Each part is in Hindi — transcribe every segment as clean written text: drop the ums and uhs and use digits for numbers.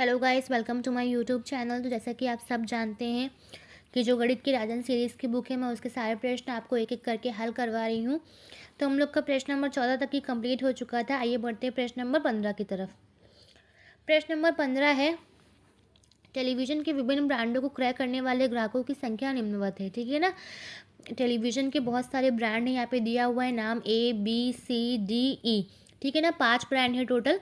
Hello guys, welcome to my YouTube channel. तो जैसा कि आप सब जानते हैं कि जो गणित की राजन सीरीज़ की बुक है, मैं उसके सारे प्रश्न आपको एक एक करके हल करवा रही हूँ। तो हम लोग का प्रश्न नंबर 14 तक ही कंप्लीट हो चुका था। आइए बढ़ते हैं प्रश्न नंबर 15 की तरफ। प्रश्न नंबर 15 है, टेलीविज़न के विभिन्न ब्रांडों को क्रय करने वाले ग्राहकों की संख्या निम्नवत है। ठीक है ना। टेलीविज़न के बहुत सारे ब्रांड हैं, यहाँ पे दिया हुआ है नाम ABCDE। ठीक है ना, 5 ब्रांड है टोटल।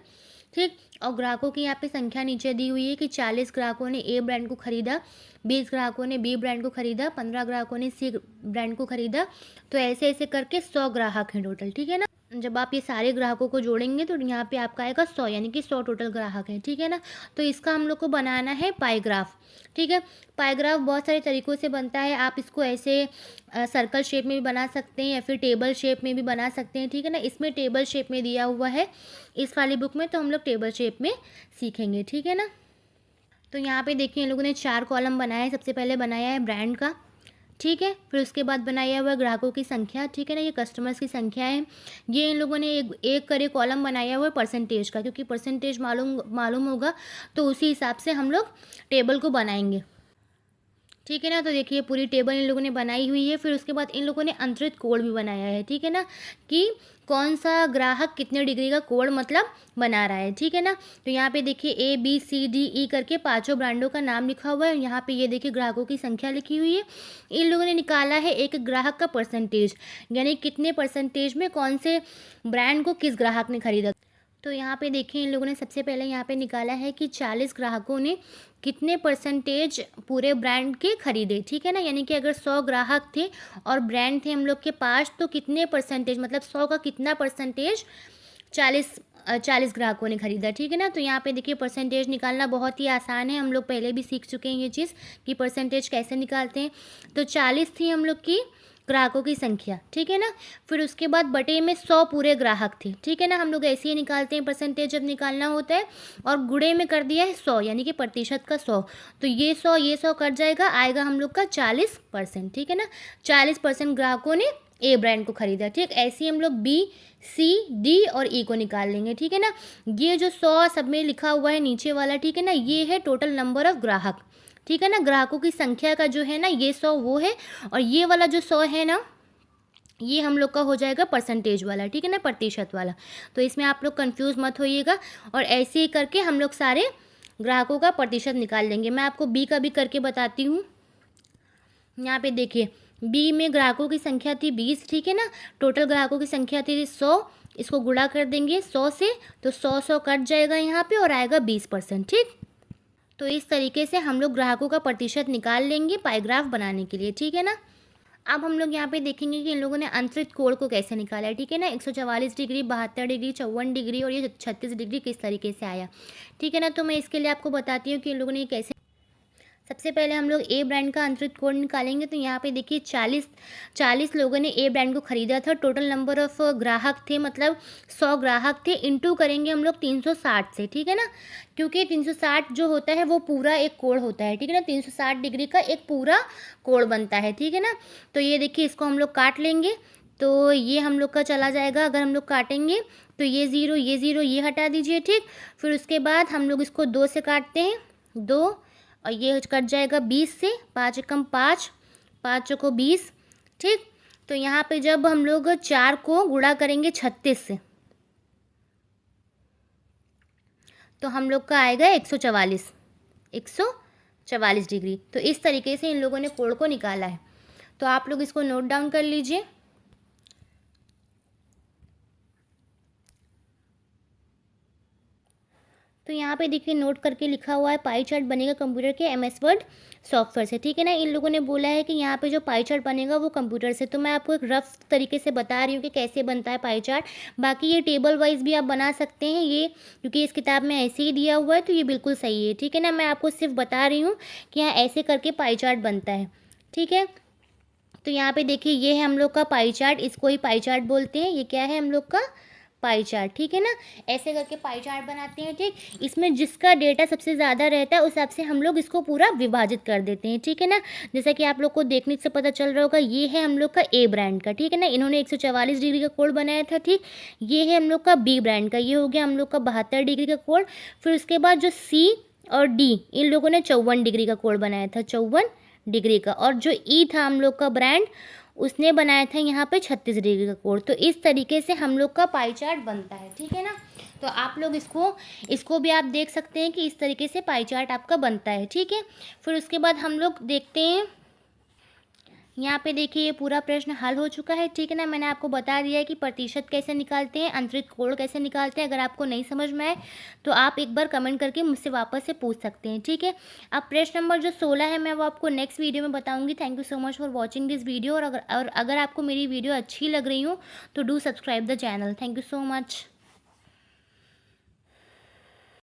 ठीक, और ग्राहकों की यहाँ पे संख्या नीचे दी हुई है कि 40 ग्राहकों ने ए ब्रांड को खरीदा, 20 ग्राहकों ने बी ब्रांड को खरीदा, 15 ग्राहकों ने सी ब्रांड को खरीदा। तो ऐसे ऐसे करके 100 ग्राहक हैं टोटल। ठीक है ना। जब आप ये सारे ग्राहकों को जोड़ेंगे तो यहाँ पे आपका आएगा 100, यानी कि 100 टोटल ग्राहक हैं। ठीक है ना। तो इसका हम लोग को बनाना है पाई ग्राफ। ठीक है। पाई ग्राफ बहुत सारे तरीक़ों से बनता है। आप इसको ऐसे सर्कल शेप में भी बना सकते हैं या फिर टेबल शेप में भी बना सकते हैं। ठीक है ना। इसमें टेबल शेप में दिया हुआ है इस वाली बुक में, तो हम लोग टेबल शेप में सीखेंगे। ठीक है ना। तो यहाँ पे देखिए, इन लोगों ने 4 कॉलम बनाया है। सबसे पहले बनाया है ब्रांड का। ठीक है। फिर उसके बाद बनाया हुआ ग्राहकों की संख्या। ठीक है ना, ये कस्टमर्स की संख्या है। ये इन लोगों ने एक करे कॉलम बनाया हुआ है परसेंटेज का, क्योंकि परसेंटेज मालूम होगा तो उसी हिसाब से हम लोग टेबल को बनाएंगे। ठीक है ना। तो देखिए, पूरी टेबल इन लोगों ने बनाई हुई है। फिर उसके बाद इन लोगों ने अंतरित कोण भी बनाया है। ठीक है ना, कि कौन सा ग्राहक कितने डिग्री का कोण मतलब बना रहा है। ठीक है ना। तो यहाँ पे देखिए ABCDE करके 5 ब्रांडों का नाम लिखा हुआ है। यहाँ पे ये देखिए ग्राहकों की संख्या लिखी हुई है। इन लोगों ने निकाला है एक ग्राहक का परसेंटेज, यानी कितने परसेंटेज में कौन से ब्रांड को किस ग्राहक ने खरीदा। तो यहाँ पे देखिए, इन लोगों ने सबसे पहले यहाँ पे निकाला है कि 40 ग्राहकों ने कितने परसेंटेज पूरे ब्रांड के खरीदे। ठीक है ना, यानी कि अगर 100 ग्राहक थे और ब्रांड थे हम लोग के पास, तो कितने परसेंटेज मतलब 100 का कितना परसेंटेज 40 ग्राहकों ने खरीदा। ठीक है ना। तो यहाँ पे देखिए परसेंटेज निकालना बहुत ही आसान है। हम लोग पहले भी सीख चुके हैं ये चीज़ कि परसेंटेज कैसे निकालते हैं। तो 40 थी हम लोग की ग्राहकों की संख्या। ठीक है ना। फिर उसके बाद बटे में 100 पूरे ग्राहक थे। ठीक है ना, हम लोग ऐसे ही निकालते हैं परसेंटेज जब निकालना होता है। और गुणे में कर दिया है 100, यानी कि प्रतिशत का 100। तो ये 100 कट जाएगा, आएगा हम लोग का 40%। ठीक है ना, 40% ग्राहकों ने ए ब्रांड को खरीदा। ठीक, ऐसे ही हम लोग BCD और E को निकाल लेंगे। ठीक है ना। ये जो 100 सब में लिखा हुआ है नीचे वाला, ठीक है ना, ये है टोटल नंबर ऑफ ग्राहक। ठीक है ना, ग्राहकों की संख्या का जो है ना, ये 100 वो है, और ये वाला जो 100 है ना, ये हम लोग का हो जाएगा परसेंटेज वाला। ठीक है ना, प्रतिशत वाला। तो इसमें आप लोग कंफ्यूज मत होइएगा, और ऐसे ही करके हम लोग सारे ग्राहकों का प्रतिशत निकाल लेंगे। मैं आपको B का भी करके बताती हूँ। यहाँ पे देखिए, B में ग्राहकों की संख्या थी 20। ठीक है ना, टोटल ग्राहकों की संख्या थी 100। इसको गुणा कर देंगे 100 से, तो 100 कट जाएगा यहाँ पे और आएगा 20%। ठीक, तो इस तरीके से हम लोग ग्राहकों का प्रतिशत निकाल लेंगे पाईग्राफ बनाने के लिए। ठीक है ना। अब हम लोग यहाँ पे देखेंगे कि इन लोगों ने अंतरित कोण को कैसे निकाला है। ठीक है ना, 144 डिग्री, 72 डिग्री, 54 डिग्री और ये 36 डिग्री किस तरीके से आया। ठीक है ना। तो मैं इसके लिए आपको बताती हूँ कि इन लोगों ने कैसे। सबसे पहले हम लोग ए ब्रांड का अंतरित कोण निकालेंगे। तो यहाँ पे देखिए 40 लोगों ने ए ब्रांड को खरीदा था। टोटल नंबर ऑफ ग्राहक थे, मतलब 100 ग्राहक थे, इंटू करेंगे हम लोग 360 से। ठीक है ना, क्योंकि 360 जो होता है वो पूरा एक कोण होता है। ठीक है ना, 360 डिग्री का एक पूरा कोण बनता है। ठीक है ना। तो ये देखिए, इसको हम लोग काट लेंगे। तो ये हम लोग का चला जाएगा, अगर हम लोग काटेंगे तो ये ज़ीरो ये हटा दीजिए। ठीक, फिर उसके बाद हम लोग इसको 2 से काटते हैं, 2, और ये कट जाएगा 20 से, 5 एकम 5, 5 चौको 20। ठीक, तो यहाँ पे जब हम लोग 4 को गुणा करेंगे 36 से, तो हम लोग का आएगा 144 डिग्री। तो इस तरीके से इन लोगों ने कोण को निकाला है। तो आप लोग इसको नोट डाउन कर लीजिए। तो यहाँ पे देखिए नोट करके लिखा हुआ है, पाई चार्ट बनेगा कंप्यूटर के MS वर्ड सॉफ्टवेयर से। ठीक है ना, इन लोगों ने बोला है कि यहाँ पे जो पाई चार्ट बनेगा वो कंप्यूटर से। तो मैं आपको एक रफ तरीके से बता रही हूँ कि कैसे बनता है पाई चार्ट। बाकी ये टेबल वाइज भी आप बना सकते हैं, ये क्योंकि इस किताब में ऐसे ही दिया हुआ है तो ये बिल्कुल सही है। ठीक है ना, मैं आपको सिर्फ बता रही हूँ कि यहाँ ऐसे करके पाई चार्ट बनता है। ठीक है, तो यहाँ पे देखिए ये है हम लोग का पाई चार्ट, इसको ही पाई चार्ट बोलते हैं। ये क्या है हम लोग का पाई चार्ट। ठीक है ना, ऐसे करके पाई चार्ट बनाते हैं। ठीक, इसमें जिसका डेटा सबसे ज़्यादा रहता है उस हिसाब से हम लोग इसको पूरा विभाजित कर देते हैं। ठीक है ना, जैसा कि आप लोग को देखने से पता चल रहा होगा, ये है हम लोग का ए ब्रांड का। ठीक है ना, इन्होंने 144 डिग्री का कोण बनाया था। ठीक, ये है हम लोग का बी ब्रांड का, ये हो गया हम लोग का 72 डिग्री का कोण। फिर उसके बाद जो सी और डी, इन लोगों ने 54 डिग्री का कोण बनाया था, 54 डिग्री का। और जो ई था हम लोग का ब्रांड, उसने बनाया था यहाँ पे 36 डिग्री का कोण। तो इस तरीके से हम लोग का पाई चार्ट बनता है, ठीक है ना। तो आप लोग इसको भी आप देख सकते हैं कि इस तरीके से पाई चार्ट आपका बनता है, ठीक है। फिर उसके बाद हम लोग देखते हैं, यहाँ पे देखिए ये पूरा प्रश्न हल हो चुका है, ठीक है ना। मैंने आपको बता दिया है कि प्रतिशत कैसे निकालते हैं, अंतरित कोण कैसे निकालते हैं। अगर आपको नहीं समझ में आए तो आप एक बार कमेंट करके मुझसे वापस से पूछ सकते हैं, ठीक है। अब प्रश्न नंबर जो 16 है मैं वो आपको नेक्स्ट वीडियो में बताऊंगी। Thank you so much for watching this video. और अगर आपको मेरी वीडियो अच्छी लग रही हो तो do subscribe the channel. Thank you so much.